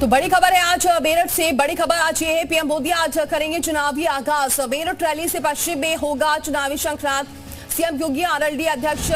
तो बड़ी खबर है आज मेरठ से। बड़ी खबर आज ये है, पीएम मोदी आज करेंगे चुनावी आगाज। मेरठ रैली से पश्चिम में होगा चुनावी शंखनाद। सीएम योगी, आरएलडी अध्यक्ष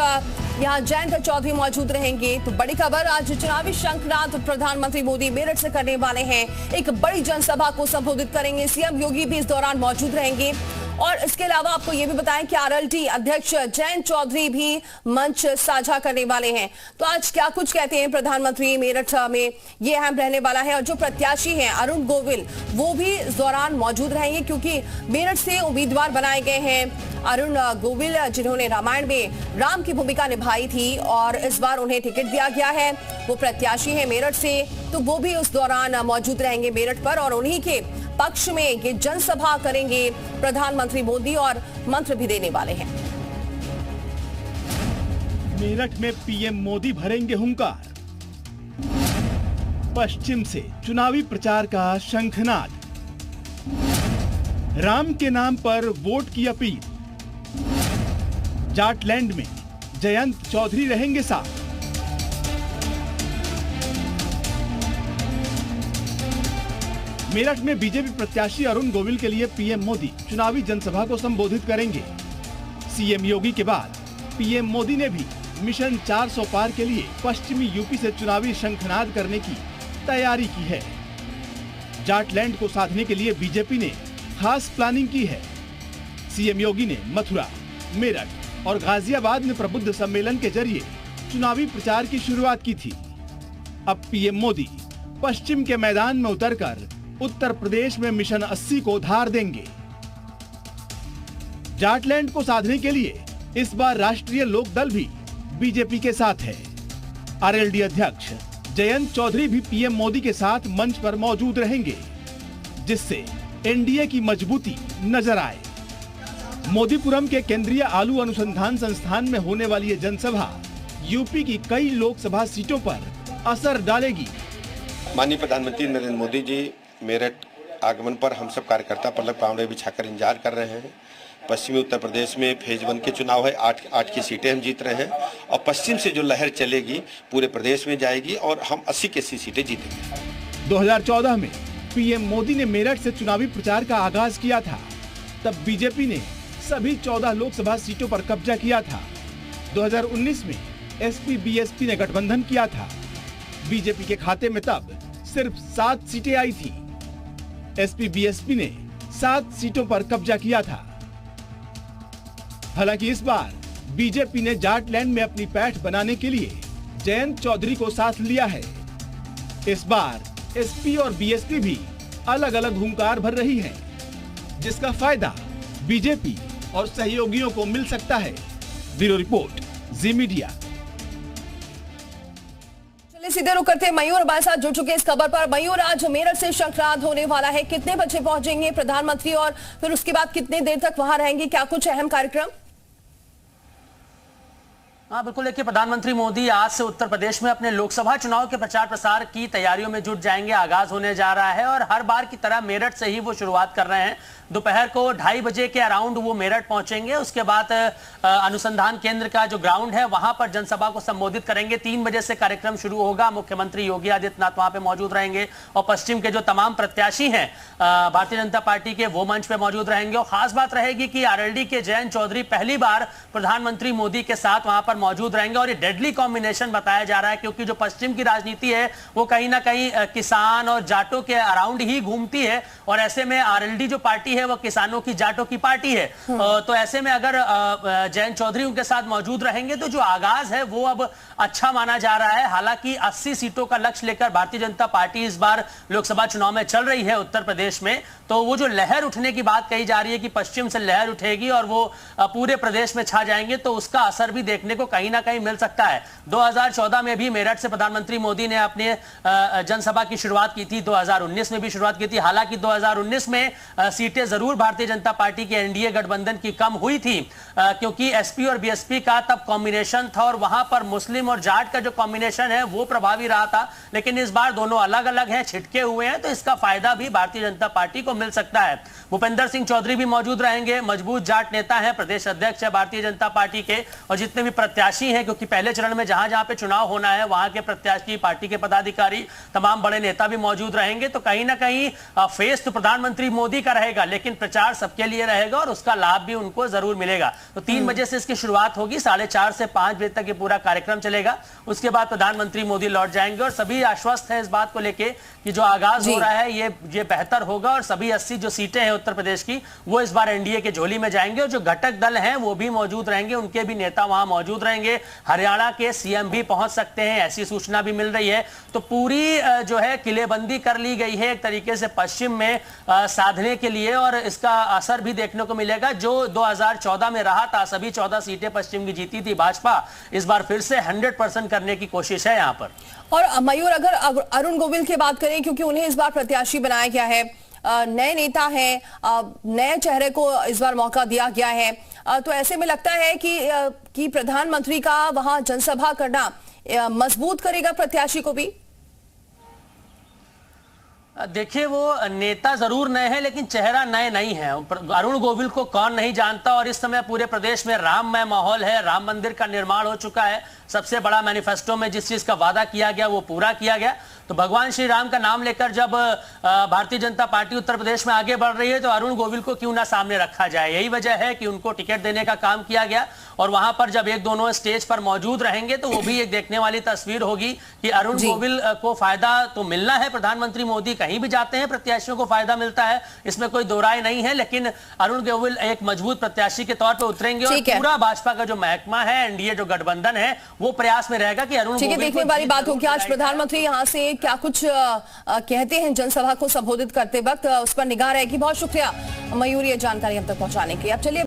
यहाँ जयंत चौधरी मौजूद रहेंगे। तो बड़ी खबर, आज चुनावी शंखनाद प्रधानमंत्री मोदी मेरठ से करने वाले हैं। एक बड़ी जनसभा को संबोधित करेंगे। सीएम योगी भी इस दौरान मौजूद रहेंगे। और इसके अलावा आपको यह भी बताएं कि आरएलडी अध्यक्ष जयंत चौधरी भी मंच साझा करने वाले हैं। तो आज क्या कुछ कहते हैं प्रधानमंत्री, मेरठ में ये अहम रहने वाला है। और जो प्रत्याशी हैं अरुण गोविल, वो भी इस दौरान मौजूद रहेंगे, क्योंकि मेरठ से उम्मीदवार बनाए गए हैं अरुण गोविल, जिन्होंने रामायण में राम की भूमिका निभाई थी और इस बार उन्हें टिकट दिया गया है। वो प्रत्याशी है मेरठ से, तो वो भी उस दौरान मौजूद रहेंगे मेरठ पर। और उन्हीं के पक्ष में ये जनसभा करेंगे प्रधानमंत्री मोदी और मंत्र भी देने वाले हैं। मेरठ में पीएम मोदी भरेंगे हुंकार। पश्चिम से चुनावी प्रचार का शंखनाद। राम के नाम पर वोट की अपील। जाटलैंड में जयंत चौधरी रहेंगे साथ। मेरठ में बीजेपी प्रत्याशी अरुण गोविल के लिए पीएम मोदी चुनावी जनसभा को संबोधित करेंगे। सीएम योगी के बाद पीएम मोदी ने भी मिशन 400 पार के लिए पश्चिमी यूपी से चुनावी शंखनाद करने की तैयारी की है। जाटलैंड को साधने के लिए बीजेपी ने खास प्लानिंग की है। सीएम योगी ने मथुरा, मेरठ और गाजियाबाद में प्रबुद्ध सम्मेलन के जरिए चुनावी प्रचार की शुरुआत की थी। अब पीएम मोदी पश्चिम के मैदान में उतरकर उत्तर प्रदेश में मिशन 80 को धार देंगे। जाटलैंड को साधने के लिए इस बार राष्ट्रीय लोकदल भी बीजेपी के साथ है। आरएलडी अध्यक्ष जयंत चौधरी भी पीएम मोदी के साथ मंच पर मौजूद रहेंगे, जिससे एनडीए की मजबूती नजर आए। मोदीपुरम के केंद्रीय आलू अनुसंधान संस्थान में होने वाली ये जनसभा यूपी की कई लोकसभा सीटों पर असर डालेगी। माननीय प्रधानमंत्री नरेंद्र मोदी जी मेरठ आगमन पर हम सब कार्यकर्ता पलक पावड़े बिछाकर इंतजार कर रहे हैं। पश्चिमी उत्तर प्रदेश में फेज 1 के चुनाव है, 8 की सीटें हम जीत रहे हैं और पश्चिम से जो लहर चलेगी पूरे प्रदेश में जाएगी और हम 80 की 80 सीटें जीतेंगे। 2014 में पीएम मोदी ने मेरठ से चुनावी प्रचार का आगाज किया था। तब बीजेपी ने सभी 14 लोकसभा सीटों पर कब्जा किया था। 2019 में एसपी बीएसपी ने गठबंधन किया था। बीजेपी के खाते में तब सिर्फ 7 सीटें आई थी। एसपी बीएसपी ने 7 सीटों पर कब्जा किया था। हालांकि इस बार बीजेपी ने जाटलैंड में अपनी पैठ बनाने के लिए जयंत चौधरी को साथ लिया है। इस बार एसपी और बीएसपी भी अलग अलग हुंकार भर रही है, जिसका फायदा बीजेपी और सहयोगियों को मिल सकता है। ब्यूरो रिपोर्ट, जी मीडिया। सीधे रुक करते हैं मयूर हमारे साथ जुड़ चुके इस खबर पर। मयूर, आज मेरठ से शंखनाद होने वाला है, कितने बजे पहुंचेंगे प्रधानमंत्री और फिर उसके बाद कितने देर तक वहां रहेंगे, क्या कुछ अहम कार्यक्रम? हाँ बिल्कुल, देखिए प्रधानमंत्री मोदी आज से उत्तर प्रदेश में अपने लोकसभा चुनाव के प्रचार प्रसार की तैयारियों में जुट जाएंगे। आगाज होने जा रहा है और हर बार की तरह मेरठ से ही वो शुरुआत कर रहे हैं। दोपहर को 2:30 बजे के अराउंड वो मेरठ पहुंचेंगे। उसके बाद अनुसंधान केंद्र का जो ग्राउंड है वहां पर जनसभा को संबोधित करेंगे। 3 बजे से कार्यक्रम शुरू होगा। मुख्यमंत्री योगी आदित्यनाथ वहां पे मौजूद रहेंगे और पश्चिम के जो तमाम प्रत्याशी हैं भारतीय जनता पार्टी के, वो मंच पे मौजूद रहेंगे। और खास बात रहेगी कि आरएलडी के जयंत चौधरी पहली बार प्रधानमंत्री मोदी के साथ वहां पर मौजूद रहेंगे। और ये डेडली कॉम्बिनेशन बताया जा रहा है, क्योंकि जो पश्चिम की राजनीति है वो कहीं ना कहीं किसान और जाटों के अराउंड ही घूमती है। और ऐसे में आरएलडी जो पार्टी है वो किसानों की, जाटों की पार्टी है। तो ऐसे में अगर जयंत चौधरी उनके साथ मौजूद रहेंगे तो जो आगाज है वो अब अच्छा माना जा रहा है। हालांकि 80 सीटों का लक्ष्य लेकर भारतीय जनता पार्टी इस बार लोकसभा चुनाव में चल रही है उत्तर प्रदेश में। तो वो जो लहर उठने की बात कही जा रही है कि पश्चिम से लहर उठेगी और वो पूरे प्रदेश में छा जाएंगे, तो उसका असर भी देखने को कहीं ना कहीं मिल सकता है। 2014 में भी मेरठ से प्रधानमंत्री मोदी ने अपने जनसभा की शुरुआत की थी, 2019 में भी शुरुआत की थी। हालांकि 2019 में सीटें जरूर भारतीय जनता पार्टी की एनडीए गठबंधन की कम हुई थी, क्योंकि एसपी और बीएसपी का तब कॉम्बिनेशन था और वहां पर मुस्लिम और जाट का जो कॉम्बिनेशन है वो प्रभावी रहा था। लेकिन इस बार दोनों अलग अलग हैं, छिटके हुए हैं, तो इसका फायदा भी भारतीय जनता पार्टी को मिल सकता है। भूपेंद्र सिंह चौधरी भी मौजूद रहेंगे, मजबूत जाट नेता है, प्रदेश अध्यक्ष है भारतीय जनता पार्टी के, और जितने भी प्रत्याशी हैं, क्योंकि पहले चरण में जहां जहां पे चुनाव होना है वहां के प्रत्याशी, पार्टी के पदाधिकारी, तमाम बड़े नेता भी मौजूद रहेंगे। तो कहीं ना कहीं फेस तो प्रधानमंत्री मोदी का रहेगा, लेकिन प्रचार सबके लिए रहेगा और उसका लाभ भी उनको जरूर मिलेगा। तो 3 बजे से इसकी शुरुआत होगी, 4:30 से 5 बजे तक ये पूरा कार्यक्रम चलेगा। उसके बाद प्रधानमंत्री मोदी लौट जाएंगे और सभी आश्वस्त है इस बात को लेके कि जो आगाज हो रहा है ये बेहतर होगा और सभी 80 जो सीटें हैं उत्तर प्रदेश की वो इस बार एनडीए के झोली में जाएंगे और जो घटक दल हैं वो भी मौजूद रहेंगे, उनके भी नेता वहां मौजूद रहेंगे। हरियाणा के सीएम भी पहुंच सकते हैं, ऐसी सूचना भी मिल रही है। तो पूरी जो है किलेबंदी कर ली गई है एक तरीके से पश्चिम में साधने के लिए, और इसका असर भी देखने को मिलेगा। जो 2014 में रहा था, सभी 14 सीटें पश्चिम की जीती थी भाजपा, इस बार फिर से 100% करने की कोशिश है यहां पर। और मयूर, अगर अरुण गोविल की बात करें, क्योंकि उन्हें इस बार प्रत्याशी बनाया गया है, नए नेता हैं, नए चेहरे को इस बार मौका दिया गया है, तो ऐसे में लगता है कि प्रधानमंत्री का वहां जनसभा करना मजबूत करेगा प्रत्याशी को भी। देखिए, वो नेता जरूर नए हैं लेकिन चेहरा नए नहीं है। अरुण गोविल को कौन नहीं जानता, और इस समय पूरे प्रदेश में राममय माहौल है, राम मंदिर का निर्माण हो चुका है, सबसे बड़ा मैनिफेस्टो में जिस चीज का वादा किया गया वो पूरा किया गया। तो भगवान श्री राम का नाम लेकर जब भारतीय जनता पार्टी उत्तर प्रदेश में आगे बढ़ रही है तो अरुण गोविल को क्यों ना सामने रखा जाए। यही वजह है कि उनको टिकट देने का काम किया गया, और वहां पर जब एक दोनों स्टेज पर मौजूद रहेंगे तो वो भी एक देखने वाली तस्वीर होगी कि अरुण गोविल को फायदा तो मिलना है। प्रधानमंत्री मोदी कहीं भी जाते हैं प्रत्याशियों को फायदा मिलता है, इसमें कोई दो राय नहीं है, लेकिन अरुण गोविल एक मजबूत प्रत्याशी के तौर पर उतरेंगे और पूरा भाजपा का जो महकमा है, एनडीए जो गठबंधन है, वो प्रयास में रहेगा कि अरुण गोविल। देखने वाली बात होगी आज प्रधानमंत्री यहां से क्या कुछ कहते हैं जनसभा को संबोधित करते वक्त, उस पर निगाह रहेगी। बहुत शुक्रिया मयूर ये जानकारी हम तक पहुंचाने के लिए। अब चलिए